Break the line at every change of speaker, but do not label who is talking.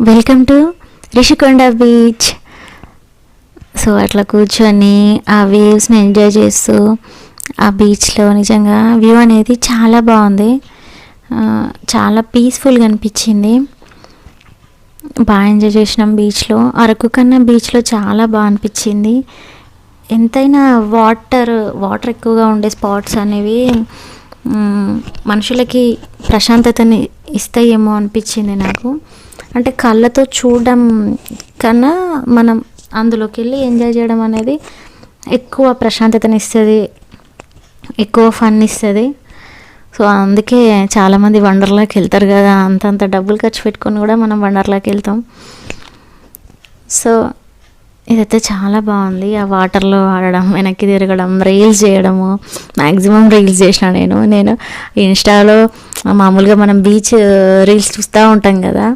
Welcome to Rishikonda beach. So అట్లా కూర్చొని ఆ వేవ్స్ని ఎంజాయ్ చేస్తూ ఆ బీచ్లో నిజంగా వ్యూ అనేది చాలా బాగుంది. చాలా పీస్ఫుల్గా అనిపించింది. బాగా ఎంజాయ్ చేసినాం బీచ్లో. అరకు కన్నా బీచ్లో చాలా బాగా అనిపించింది. ఎంతైనా వాటర్ ఎక్కువగా ఉండే స్పాట్స్ అనేవి మనుషులకి ప్రశాంతతని ఇస్తాయేమో అనిపించింది నాకు. అంటే కళ్ళతో చూడడం కన్నా మనం అందులోకి వెళ్ళి ఎంజాయ్ చేయడం అనేది ఎక్కువ ప్రశాంతతని ఇస్తుంది, ఎక్కువ ఫన్ ఇస్తుంది. సో అందుకే చాలామంది వండర్లాకి వెళ్తారు కదా, అంతంత డబ్బులు ఖర్చు పెట్టుకొని కూడా మనం వండర్లాకి వెళ్తాం. సో ఇదైతే చాలా బాగుంది. ఆ వాటర్లో ఆడడం, వెనక్కి తిరగడం, రీల్స్ చేయడము. మ్యాక్సిమం రీల్స్ చేసిన నేను ఇన్స్టాలో మామూలుగా మనం బీచ్ రీల్స్ చూస్తూ ఉంటాం కదా,